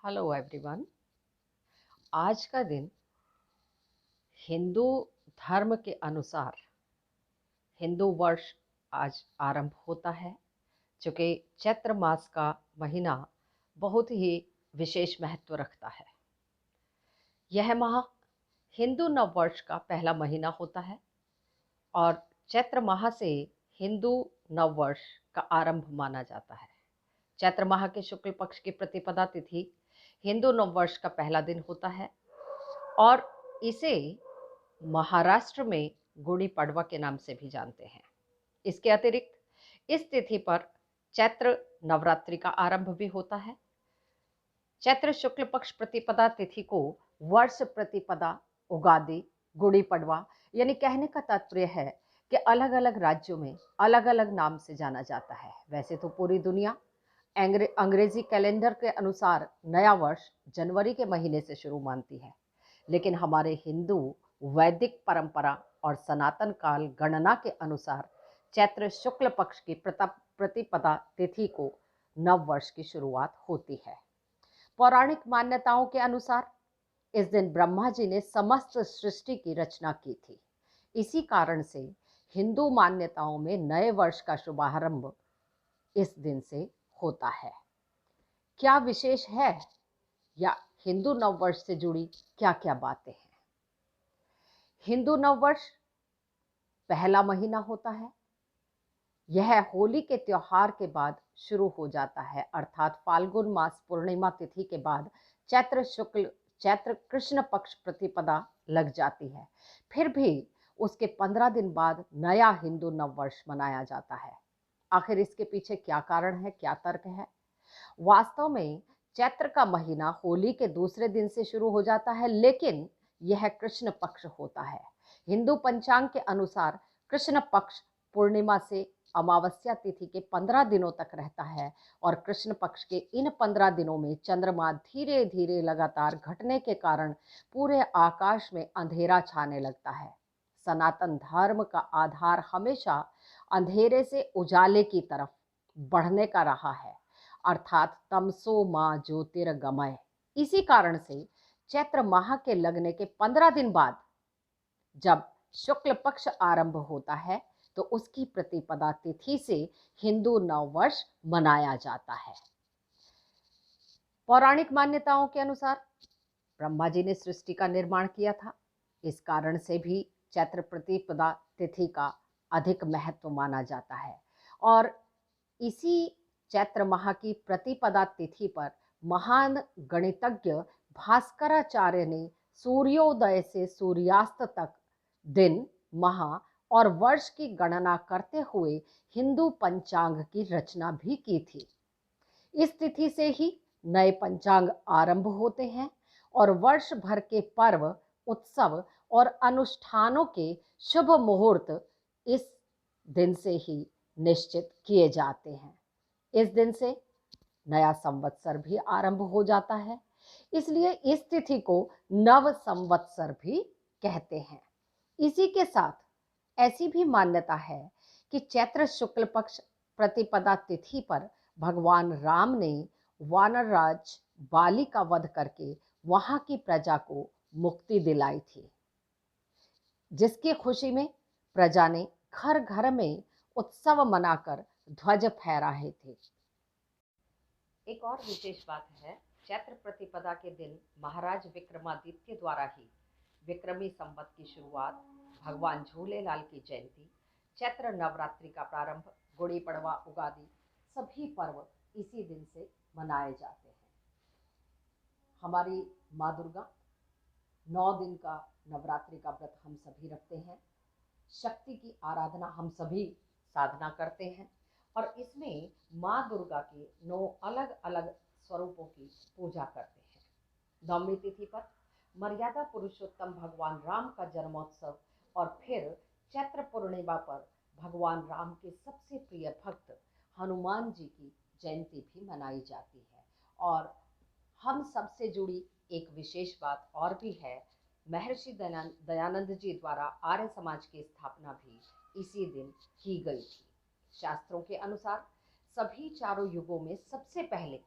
Hello everyone. आज का दिन हिंदू धर्म के अनुसार हिंदू वर्ष आज आरंभ होता है। चूँकि चैत्र मास का महीना बहुत ही विशेष महत्व रखता है। यह माह हिंदू नववर्ष का पहला महीना होता है और चैत्र माह से हिंदू नववर्ष का आरंभ माना जाता है। चैत्र माह के शुक्ल पक्ष की प्रतिपदा तिथि हिंदू नववर्ष का पहला दिन होता है और इसे महाराष्ट्र में गुड़ी पड़वा के नाम से भी जानते हैं। इसके अतिरिक्त इस तिथि पर चैत्र नवरात्रि का आरंभ भी होता है। चैत्र शुक्ल पक्ष प्रतिपदा तिथि को वर्ष प्रतिपदा, उगादि, गुड़ी पड़वा यानी कहने का तात्पर्य है कि अलग अलग राज्यों में अलग अलग नाम से जाना जाता है। वैसे तो पूरी दुनिया अंग्रेजी कैलेंडर के अनुसार नया वर्ष जनवरी के महीने से शुरू मानती है, लेकिन हमारे हिंदू वैदिक परंपरा और सनातन काल गणना के अनुसार चैत्र शुक्ल पक्ष की प्रतिपदा तिथि को नव वर्ष की शुरुआत होती है। पौराणिक मान्यताओं के अनुसार इस दिन ब्रह्मा जी ने समस्त सृष्टि की रचना की थी। इसी कारण से हिंदू मान्यताओं में नए वर्ष का शुभारंभ इस दिन से होता है। क्या विशेष है या हिंदू नववर्ष से जुड़ी क्या क्या बातें हैं? हिंदू नववर्ष पहला महीना होता है। यह होली के त्योहार के बाद शुरू हो जाता है, अर्थात फाल्गुन मास पूर्णिमा तिथि के बाद चैत्र कृष्ण पक्ष प्रतिपदा लग जाती है। फिर भी उसके 15 दिन बाद नया हिंदू नववर्ष मनाया जाता है। आखिर इसके पीछे क्या कारण है, क्या तर्क है? वास्तव में चैत्र का महीना होली के दूसरे दिन से शुरू हो जाता है, लेकिन यह कृष्ण पक्ष होता है। हिंदू पंचांग के अनुसार कृष्ण पक्ष पूर्णिमा से अमावस्या तिथि के 15 दिनों तक रहता है और कृष्ण पक्ष के इन 15 दिनों में चंद्रमा धीरे धीरे लगातार घटने के कारण पूरे आकाश में अंधेरा छाने लगता है। सनातन धर्म का आधार हमेशा अंधेरे से उजाले की तरफ बढ़ने का रहा है, अर्थात तमसो मां ज्योतिर्गमय। इसी कारण से चैत्र माह के लगने के 15 दिन बाद जब शुक्ल पक्ष आरंभ होता है तो उसकी प्रतिपदा तिथि से हिंदू नववर्ष मनाया जाता है। पौराणिक मान्यताओं के अनुसार ब्रह्मा जी ने सृष्टि का निर्माण किया था। इस कारण से भी चैत्र प्रतिपदा तिथि का अधिक महत्व माना जाता है और इसी चैत्र माह की प्रतिपदा तिथि पर महान गणितज्ञ भास्कराचार्य ने सूर्योदय से सूर्यास्त तक दिन, माह और वर्ष की गणना करते हुए हिंदू पंचांग की रचना भी की थी। इस तिथि से ही नए पंचांग आरंभ होते हैं और वर्ष भर के पर्व, उत्सव और अनुष्ठानों के शुभ मुहूर्त इस दिन से ही निश्चित किए जाते हैं। इस दिन से नया संवत्सर भी आरंभ हो जाता है, इसलिए इस तिथि को नव संवत्सर भी कहते हैं। इसी के साथ ऐसी भी मान्यता है कि चैत्र शुक्ल पक्ष प्रतिपदा तिथि पर भगवान राम ने वानरराज बाली का वध करके वहां की प्रजा को मुक्ति दिलाई थी, जिसकी खुशी में प्रजा ने घर घर में उत्सव मनाकर ध्वज फहराए थे। एक और विशेष बात है, चैत्र प्रतिपदा के दिन महाराज विक्रमादित्य द्वारा ही विक्रमी संवत की शुरुआत, भगवान झूलेलाल की जयंती, चैत्र नवरात्रि का प्रारंभ, गुड़ी पड़वा, उगादि सभी पर्व इसी दिन से मनाए जाते हैं। हमारी माँ दुर्गा 9 दिन का नवरात्रि का व्रत हम सभी रखते हैं। शक्ति की आराधना हम सभी साधना करते हैं और इसमें माँ दुर्गा के 9 अलग अलग स्वरूपों की पूजा करते हैं। नवमी तिथि पर मर्यादा पुरुषोत्तम भगवान राम का जन्मोत्सव और फिर चैत्र पूर्णिमा पर भगवान राम के सबसे प्रिय भक्त हनुमान जी की जयंती भी मनाई जाती है। और हम सबसे जुड़ी एक विशेष बात और भी है, महर्षि दयानंद जी द्वारा आर्य समाज की स्थापना भी इसी दिन की गई थी। शास्त्रों के अनुसार सभी चारों युगों में सबसे पहले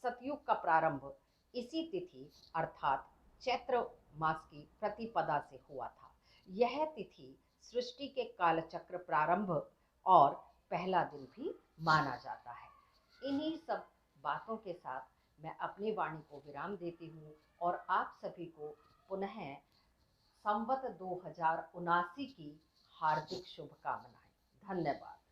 सतयुग का प्रारंभ इसी तिथि अर्थात चैत्र मास की प्रतिपदा से हुआ था। यह तिथि सृष्टि के कालचक्र प्रारंभ और पहला दिन भी माना जाता है। इन्हीं सब बातों के साथ मैं अपनी वाणी को विराम देती हूँ और आप सभी को पुनः संवत 2079 की हार्दिक शुभकामनाएं। धन्यवाद।